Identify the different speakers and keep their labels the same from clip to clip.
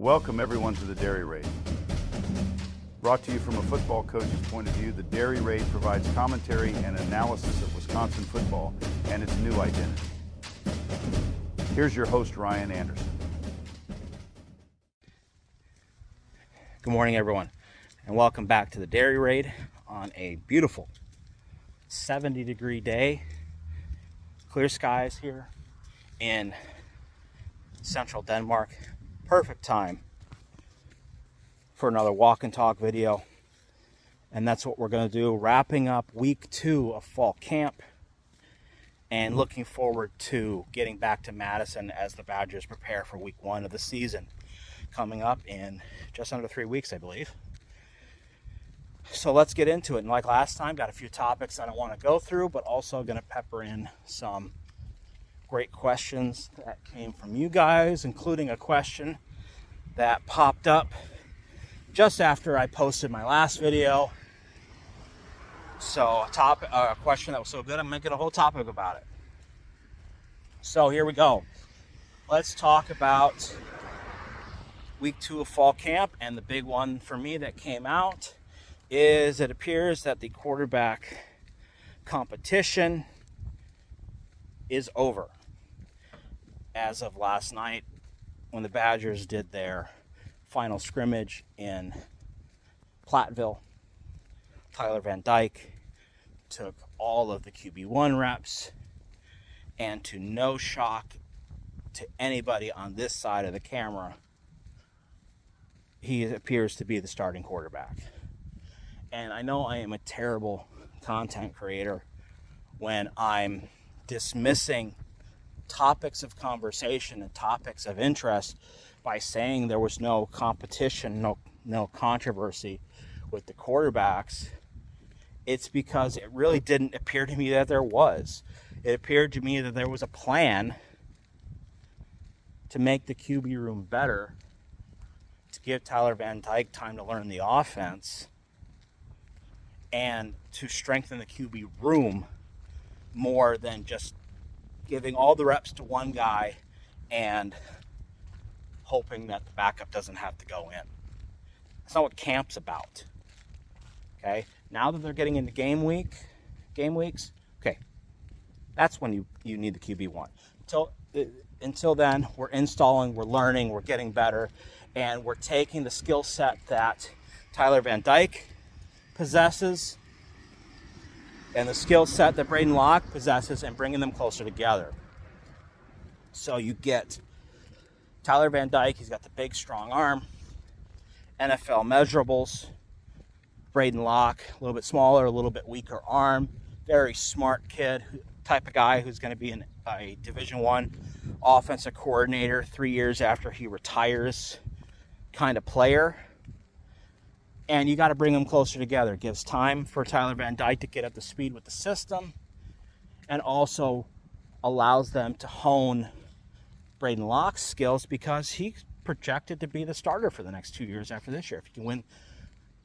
Speaker 1: Welcome everyone to the Dairy Raid. Brought to you from a football coach's point of view, the Dairy Raid provides commentary and analysis of Wisconsin football and its new identity. Here's your host, Ryan Anderson.
Speaker 2: Good morning, everyone, and welcome back to the Dairy Raid on a beautiful 70-degree day. Clear skies here in central Denmark. Perfect time for another walk and talk video, and that's what we're going to do, wrapping up week 2 of fall camp and looking forward to getting back to Madison as the Badgers prepare for week 1 of the season coming up in just under 3 weeks, I believe. So let's get into it. And like last time, got a few topics I don't want to go through, but also going to pepper in some great questions that came from you guys, including a question that popped up just after I posted my last video. So a question that was so good, I'm making a whole topic about it. So here we go. Let's talk about week 2 of fall camp, and the big one for me that came out is it appears that the quarterback competition is over. As of last night, when the Badgers did their final scrimmage in Platteville, Tyler Van Dyke took all of the QB1 reps, and to no shock to anybody on this side of the camera, he appears to be the starting quarterback. And I know I am a terrible content creator when I'm dismissing topics of conversation and topics of interest by saying there was no competition, no controversy with the quarterbacks. It's because it really didn't appear to me that there was. It appeared to me that there was a plan to make the QB room better, to give Tyler Van Dyke time to learn the offense, and to strengthen the QB room more than just giving all the reps to one guy and hoping that the backup doesn't have to go in. That's not what camp's about. Okay? Now that they're getting into game weeks, okay, that's when you need the QB1. Until then, we're installing, we're learning, we're getting better, and we're taking the skill set that Tyler Van Dyke possesses and the skill set that Braden Locke possesses and bringing them closer together. So you get Tyler Van Dyke, he's got the big, strong arm, NFL measurables. Braden Locke, a little bit smaller, a little bit weaker arm, very smart kid, type of guy who's going to be a Division I offensive coordinator 3 years after he retires kind of player. And you got to bring them closer together. It gives time for Tyler Van Dyke to get up to speed with the system, and also allows them to hone Braden Locke's skills, because he's projected to be the starter for the next 2 years after this year if he can win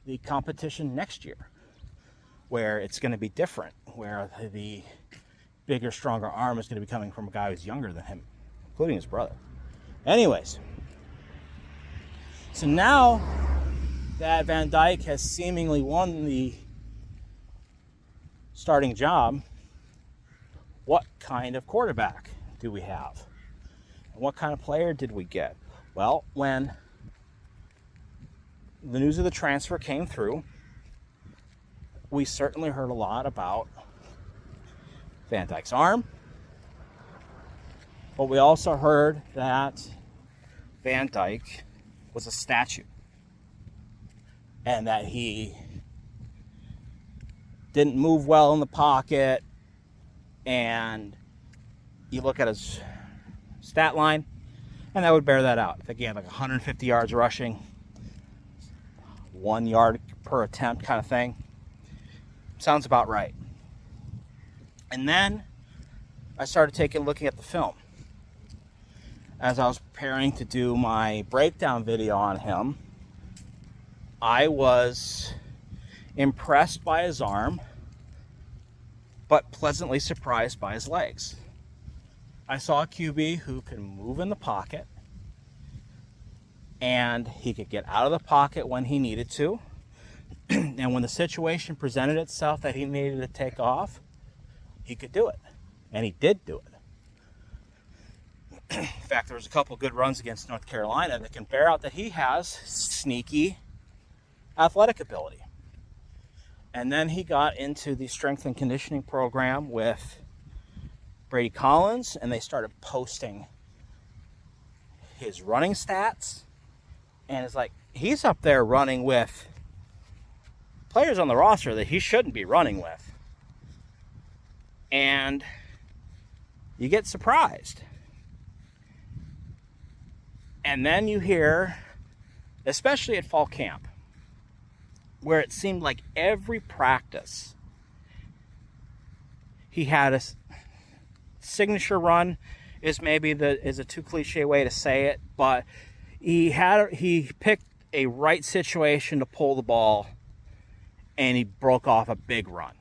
Speaker 2: the competition next year, where it's going to be different, where the bigger, stronger arm is going to be coming from a guy who's younger than him, including his brother. Anyways, so now that Van Dyke has seemingly won the starting job, what kind of quarterback do we have? And what kind of player did we get? Well, when the news of the transfer came through, we certainly heard a lot about Van Dyke's arm, but we also heard that Van Dyke was a statue, and that he didn't move well in the pocket. And you look at his stat line, and that would bear that out. I think he had like 150 yards rushing, 1 yard per attempt kind of thing. Sounds about right. And then I started looking at the film. As I was preparing to do my breakdown video on him, I was impressed by his arm, but pleasantly surprised by his legs. I saw a QB who can move in the pocket and he could get out of the pocket when he needed to. And when the situation presented itself that he needed to take off, he could do it. And he did do it. In fact, there was a couple good runs against North Carolina that can bear out that he has sneaky athletic ability. And then he got into the strength and conditioning program with Brady Collins, and they started posting his running stats. And it's like, he's up there running with players on the roster that he shouldn't be running with. And you get surprised. And then you hear, especially at fall camp, where it seemed like every practice he had a signature run, is a too cliche way to say it, but he picked a right situation to pull the ball, and he broke off a big run.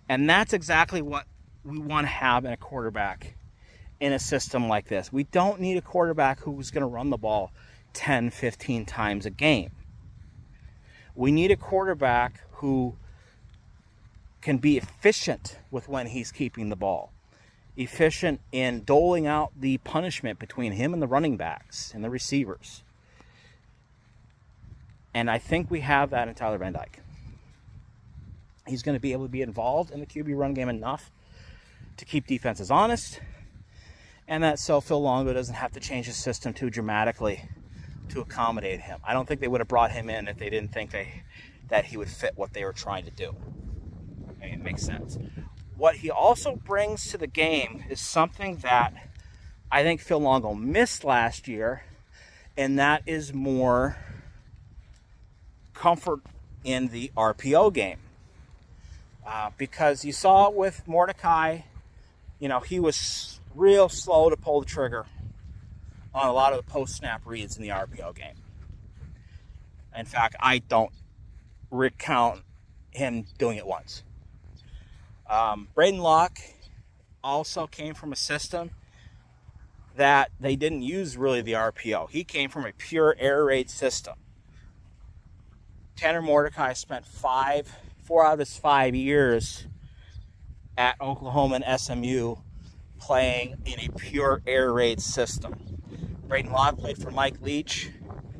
Speaker 2: And that's exactly what we want to have in a quarterback in a system like this. We don't need a quarterback who's going to run the ball 10, 15 times a game. We need a quarterback who can be efficient with when he's keeping the ball. Efficient in doling out the punishment between him and the running backs and the receivers. And I think we have that in Tyler Van Dyke. He's going to be able to be involved in the QB run game enough to keep defenses honest, and that so Phil Longo doesn't have to change his system too dramatically to accommodate him. I don't think they would have brought him in if they didn't think that he would fit what they were trying to do. I mean, it makes sense. What he also brings to the game is something that I think Phil Longo missed last year, and that is more comfort in the RPO game. Because you saw it with Mordecai, he was real slow to pull the trigger on a lot of the post-snap reads in the RPO game. In fact, I don't recount him doing it once. Braden Locke also came from a system that they didn't use really the RPO. He came from a pure air raid system. Tanner Mordecai spent 4 out of his 5 years at Oklahoma and SMU playing in a pure air raid system. Braden Locke played for Mike Leach.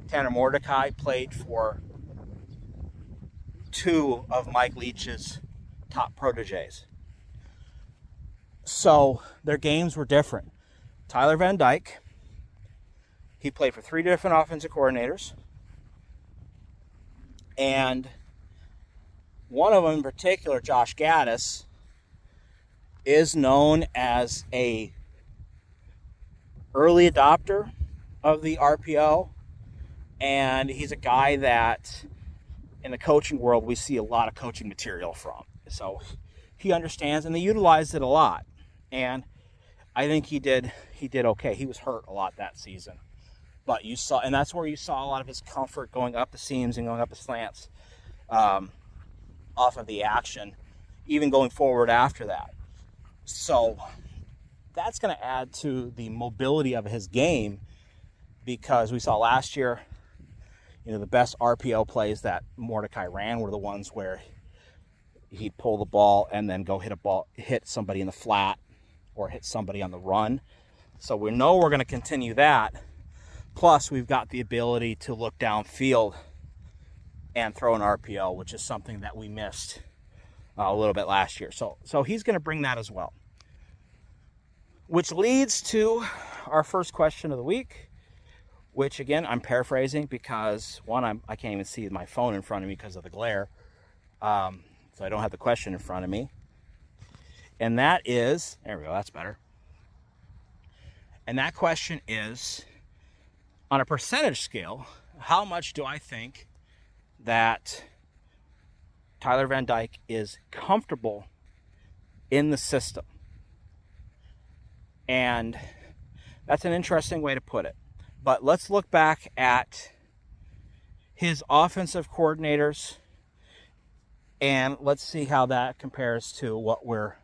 Speaker 2: Tanner Mordecai played for 2 of Mike Leach's top proteges. So their games were different. Tyler Van Dyke, he played for 3 different offensive coordinators. And one of them in particular, Josh Gaddis, is known as a early adopter of the RPO, and he's a guy that in the coaching world we see a lot of coaching material from. So he understands, and they utilized it a lot. And I think he did okay. He was hurt a lot that season, but you saw, and that's where you saw a lot of his comfort going up the seams and going up the slants. Off of the action, even going forward after that. So that's going to add to the mobility of his game, because we saw last year, the best RPO plays that Mordecai ran were the ones where he'd pull the ball and then go hit somebody in the flat or hit somebody on the run. So we know we're going to continue that. Plus, we've got the ability to look downfield and throw an RPO, which is something that we missed a little bit last year. So he's going to bring that as well. Which leads to our first question of the week, which, again, I'm paraphrasing because, one, I can't even see my phone in front of me because of the glare. So I don't have the question in front of me. And that is, there we go, that's better. And that question is, on a percentage scale, how much do I think that Tyler Van Dyke is comfortable in the system? And that's an interesting way to put it. But let's look back at his offensive coordinators, and let's see how that compares to what we're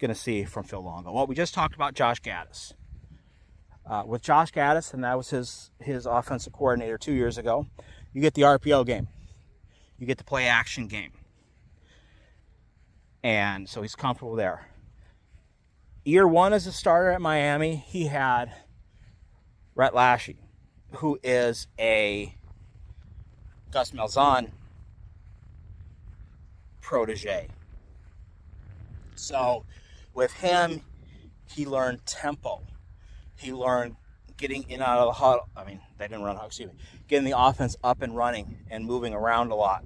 Speaker 2: going to see from Phil Longo. Well, we just talked about Josh Gaddis. With Josh Gaddis, and that was his offensive coordinator 2 years ago, you get the RPO game. You get the play action game. And so he's comfortable there. Year one as a starter at Miami, he had Rhett Lashlee, who is a Gus Malzahn protege. So with him, he learned tempo. He learned getting in and out of the huddle. I mean, they didn't run, getting the offense up and running and moving around a lot.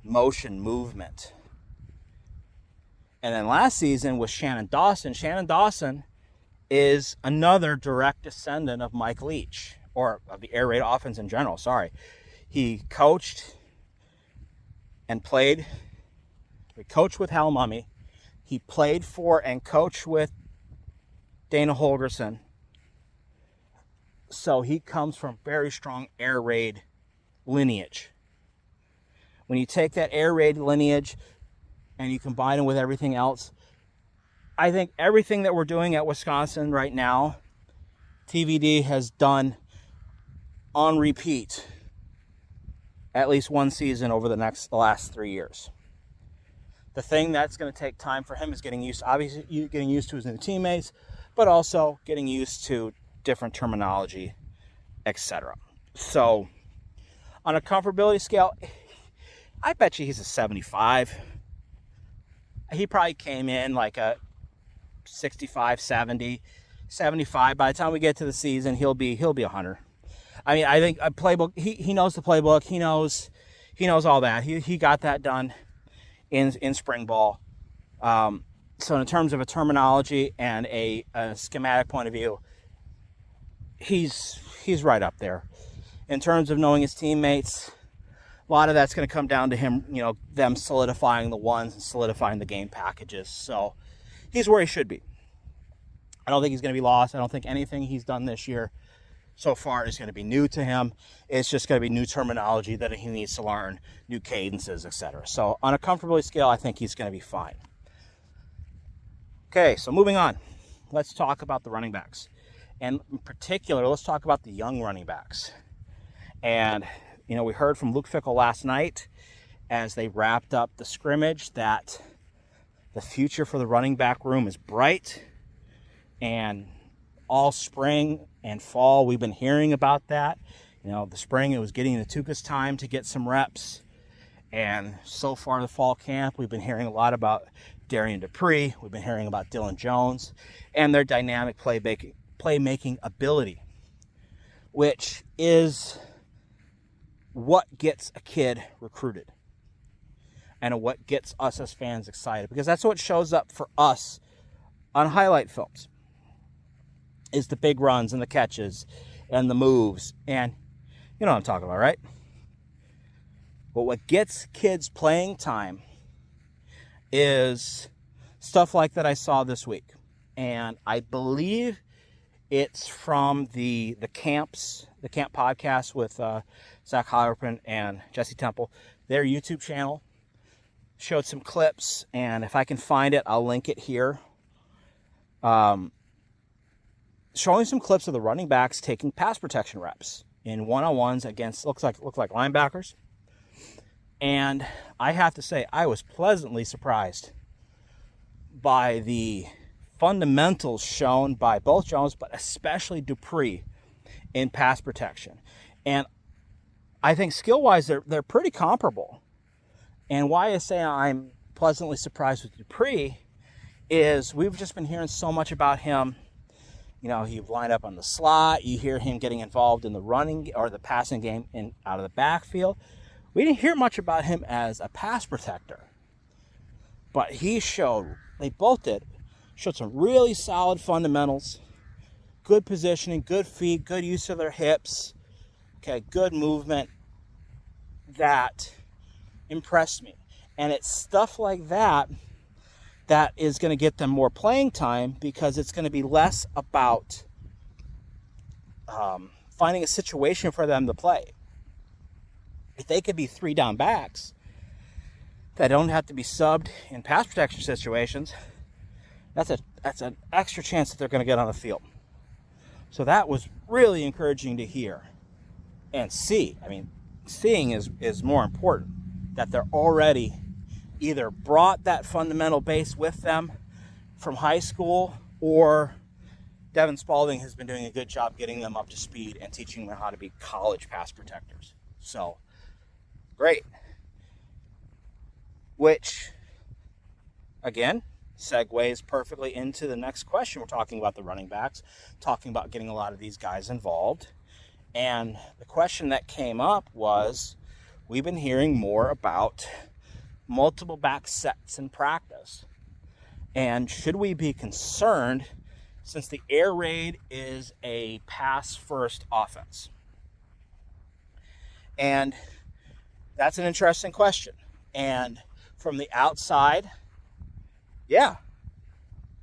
Speaker 2: Motion, movement. And then last season was Shannon Dawson. Shannon Dawson is another direct descendant of Mike Leach, or of the air raid offense in general, sorry. He coached and played. He coached with Hal Mumme. He played for and coached with Dana Holgerson. So he comes from very strong air raid lineage. When you take that air raid lineage and you combine it with everything else, I think everything that we're doing at Wisconsin right now, TVD has done on repeat at least one season over the last 3 years. The thing that's going to take time for him is getting used to his new teammates, but also getting used to different terminology, etc. So on a comfortability scale, I bet you he's a 75. He probably came in like a 65, 70, 75. By the time we get to the season, he'll be 100. I mean, I think a playbook. He knows the playbook. He knows all that. He got that done in spring ball. So in terms of a terminology and a schematic point of view, he's right up there. In terms of knowing his teammates, a lot of that's going to come down to him, them solidifying the ones and solidifying the game packages. So he's where he should be. I don't think he's going to be lost. I don't think anything he's done this year so far is going to be new to him. It's just going to be new terminology that he needs to learn, new cadences, etc. So on a comfortability scale, I think he's going to be fine. Okay, so moving on. Let's talk about the running backs. And in particular, let's talk about the young running backs. And we heard from Luke Fickell last night as they wrapped up the scrimmage that the future for the running back room is bright. And all spring and fall, we've been hearing about that. The spring, it was getting Natuka's time to get some reps. And so far the fall camp, we've been hearing a lot about Darian Dupree. We've been hearing about Dylan Jones and their dynamic playmaking ability, which is what gets a kid recruited and what gets us as fans excited, because that's what shows up for us on highlight films is the big runs and the catches and the moves, and you know what I'm talking about, right? But what gets kids playing time is stuff like that I saw this week, and I believe it's from the camp podcast with Zach Hallerman and Jesse Temple. Their YouTube channel showed some clips, and if I can find it, I'll link it here. Showing some clips of the running backs taking pass protection reps in one-on-ones against look like linebackers. And I have to say, I was pleasantly surprised by the fundamentals shown by both Jones, but especially Dupree in pass protection. And I think skill-wise, they're pretty comparable. And why I say I'm pleasantly surprised with Dupree is we've just been hearing so much about him. He lined up on the slot. You hear him getting involved in the running or the passing game out of the backfield. We didn't hear much about him as a pass protector. But they both showed some really solid fundamentals, good positioning, good feet, good use of their hips, good movement that impressed me. And it's stuff like that is going to get them more playing time, because it's going to be less about finding a situation for them to play. If they could be 3 down backs that don't have to be subbed in pass protection situations, that's an extra chance that they're going to get on the field. So that was really encouraging to hear and see. I mean, seeing is more important, that they're already either brought that fundamental base with them from high school, or Devin Spalding has been doing a good job getting them up to speed and teaching them how to be college pass protectors. So, great. Which, again, segues perfectly into the next question. We're talking about the running backs, talking about getting a lot of these guys involved. And the question that came up was, we've been hearing more about multiple back sets in practice. And should we be concerned since the air raid is a pass-first offense? And that's an interesting question. And from the outside, yeah,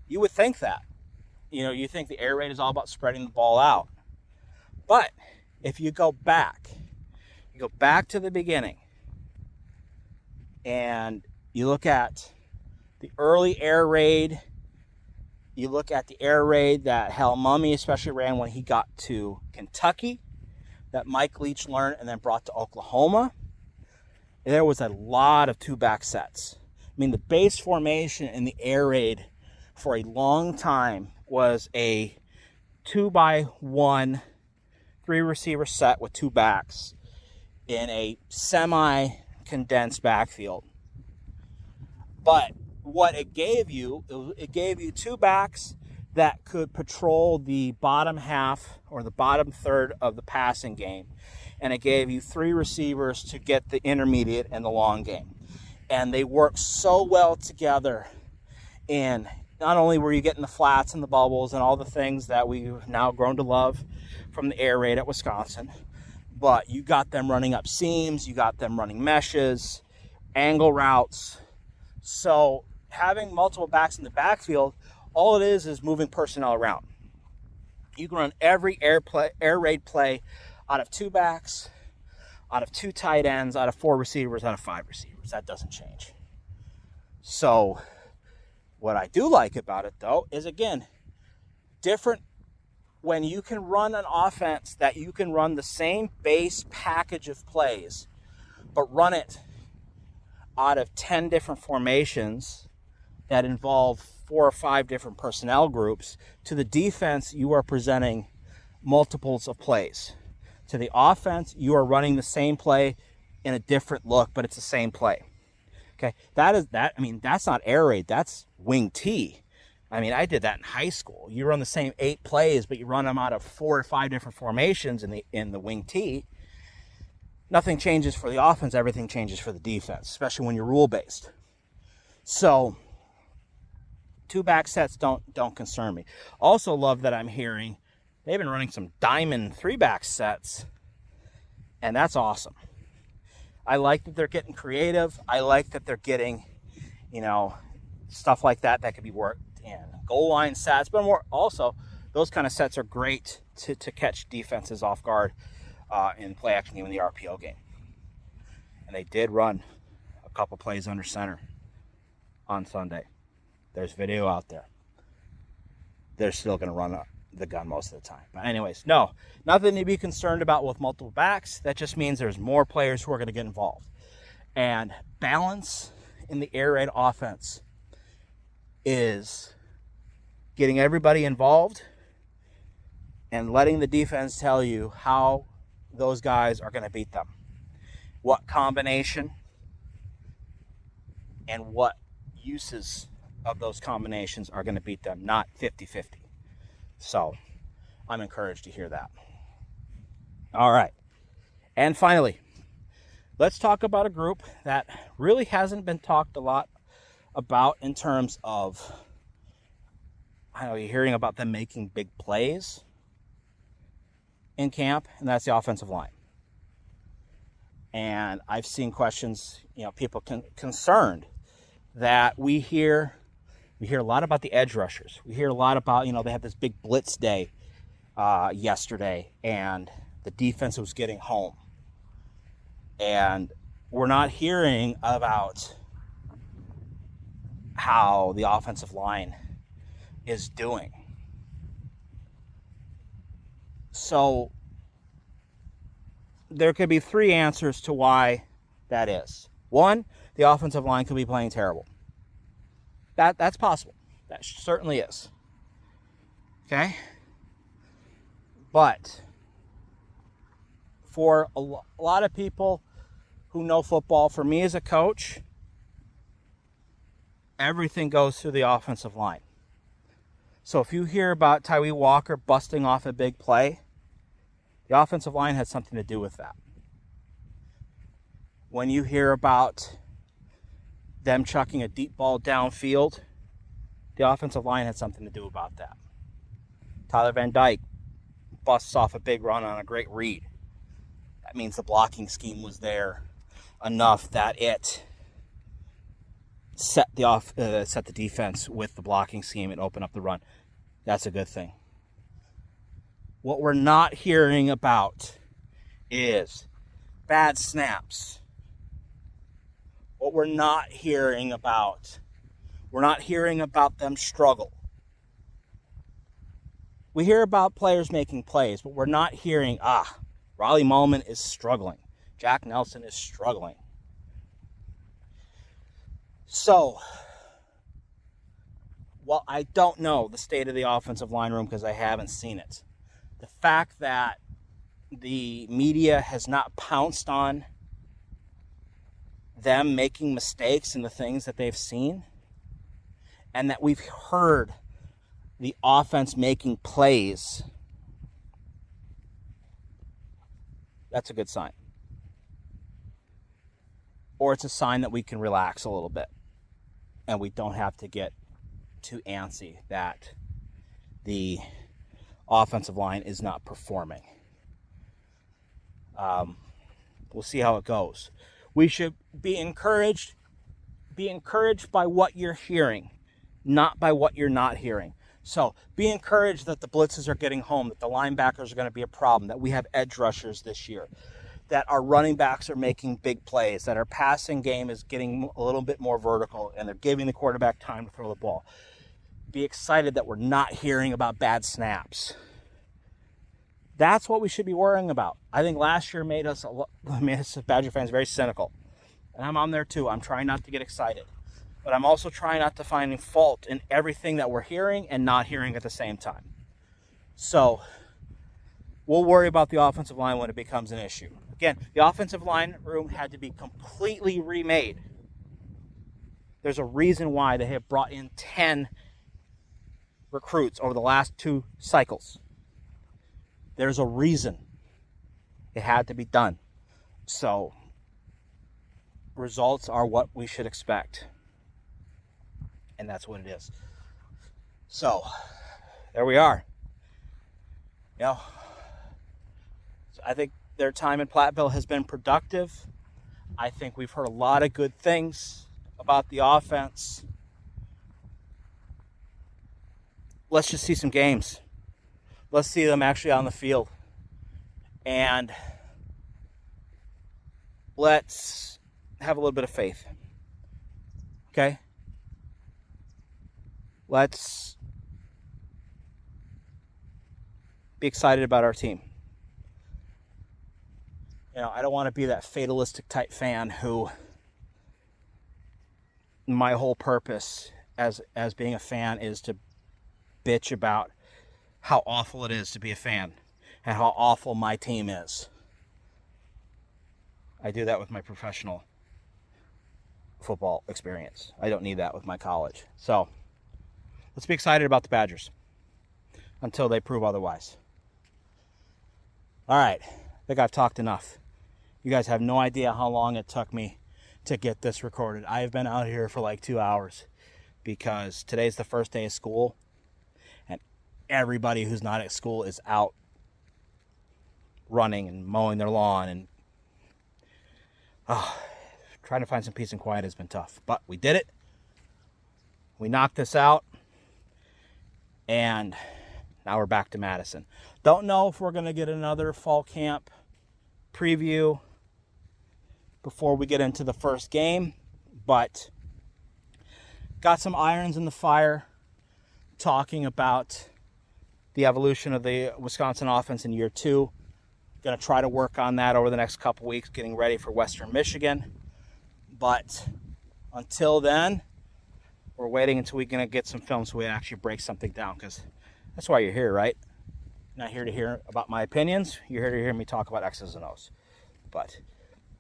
Speaker 2: you would think that. You know, you think the air raid is all about spreading the ball out. But if you go back to the beginning, and you look at the early air raid, you look at the air raid that Hal Mumme especially ran when he got to Kentucky, that Mike Leach learned and then brought to Oklahoma, there was a lot of two-back sets. I mean, the base formation in the air raid for a long time was a 2-by-1 3-receiver set with two backs in a semi-condensed backfield. But what it gave you two backs that could patrol the bottom half or the bottom third of the passing game. And it gave you 3 receivers to get the intermediate and the long game. And they worked so well together. And not only were you getting the flats and the bubbles and all the things that we've now grown to love from the air raid at Wisconsin, but you got them running up seams, you got them running meshes, angle routes. So having multiple backs in the backfield, all it is moving personnel around. You can run every air raid play out of 2 backs, out of 2 tight ends, out of 4 receivers, out of 5 receivers. That doesn't change. So what I do like about it, though, is, again, different when you can run an offense that you can run the same base package of plays, but run it out of 10 different formations that involve 4 or 5 different personnel groups. To the defense, you are presenting multiples of plays. To the offense, you are running the same play in a different look, but it's the same play. Okay, that's not air raid, that's wing T. I mean, I did that in high school. You run the same 8 plays, but you run them out of 4 or 5 different formations in the wing T. Nothing changes for the offense, everything changes for the defense, especially when you're rule-based. So 2 back sets don't concern me. Also love that I'm hearing they've been running some diamond 3-back sets, and that's awesome. I like that they're getting creative. I like that they're getting, stuff like that could be worked in goal line sets, but more also, those kind of sets are great to catch defenses off guard in play action game in the RPO game. And they did run a couple plays under center on Sunday. There's video out there. They're still going to run the gun most of the time. But anyways, no, nothing to be concerned about with multiple backs. That just means there's more players who are going to get involved. And balance in the air raid offense is getting everybody involved and letting the defense tell you how those guys are going to beat them. What combination and what uses of those combinations are going to beat them, not 50-50. So I'm encouraged to hear that. All right. And finally, let's talk about a group that really hasn't been talked a lot about in terms of, you're hearing about them making big plays in camp, and that's the offensive line. And I've seen questions, people concerned that we hear a lot about the edge rushers. We hear a lot about, they had this big blitz day yesterday, and the defense was getting home. And we're not hearing about how the offensive line is doing. So there could be three answers to why that is. One, the offensive line could be playing terrible. That's possible. That certainly is. Okay? But for a lot of people who know football, for me as a coach, everything goes through the offensive line. So if you hear about Tyree Walker busting off a big play, the offensive line had something to do with that. When you hear about them chucking a deep ball downfield, the offensive line had something to do about that. Tyler Van Dyke busts off a big run on a great read. That means the blocking scheme was there enough that it set the defense with the blocking scheme and open up the run. That's a good thing. What we're not hearing about is bad snaps. What we're not hearing about, we're not hearing about them struggle. We hear about players making plays, but we're not hearing, Raleigh Mullman is struggling. Jack Nelson is struggling. So, while I don't know the state of the offensive line room because I haven't seen it, the fact that the media has not pounced on them making mistakes in the things that they've seen, and that we've heard the offense making plays, that's a good sign. Or it's a sign that we can relax a little bit and we don't have to get too antsy that the offensive line is not performing. We'll see how it goes. We should be encouraged by what you're hearing, not by what you're not hearing. So be encouraged that the blitzes are getting home, that the linebackers are going to be a problem, that we have edge rushers this year, that our running backs are making big plays, that our passing game is getting a little bit more vertical, and they're giving the quarterback time to throw the ball. Be excited that we're not hearing about bad snaps. That's what we should be worrying about. I think last year made us Badger fans very cynical. And I'm on there too. I'm trying not to get excited. But I'm also trying not to find fault in everything that we're hearing and not hearing at the same time. So we'll worry about the offensive line when it becomes an issue. Again, the offensive line room had to be completely remade. There's a reason why they have brought in 10 recruits over the last 2 cycles. There's a reason it had to be done. So results are what we should expect. And that's what it is. So there we are. So I think their time in Platteville has been productive. I think we've heard a lot of good things about the offense. Let's just see some games. Let's see them actually on the field. And let's have a little bit of faith. Okay? Let's be excited about our team. I don't want to be that fatalistic type fan who my whole purpose as being a fan is to bitch about how awful it is to be a fan and how awful my team is. I do that with my professional football experience. I don't need that with my college. So let's be excited about the Badgers until they prove otherwise. All right, I think I've talked enough. You guys have no idea how long it took me to get this recorded. I've been out here for like 2 hours because today's the first day of school and everybody who's not at school is out running and mowing their lawn, and trying to find some peace and quiet has been tough. But we did it. We knocked this out. And now we're back to Madison. Don't know if we're going to get another fall camp preview before we get into the first game, but got some irons in the fire talking about the evolution of the Wisconsin offense in year 2. Going to try to work on that over the next couple weeks, getting ready for Western Michigan. But until then, we're waiting until we're going to get some film so we actually break something down, because that's why you're here, right? You're not here to hear about my opinions. You're here to hear me talk about X's and O's. But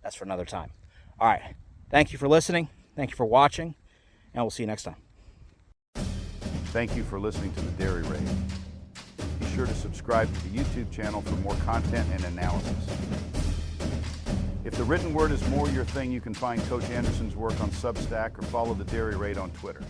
Speaker 2: that's for another time. All right. Thank you for listening. Thank you for watching. And we'll see you next time.
Speaker 1: Thank you for listening to the Dairy Raid. Be sure to subscribe to the YouTube channel for more content and analysis. If the written word is more your thing, you can find Coach Anderson's work on Substack or follow the Dairy Raid on Twitter.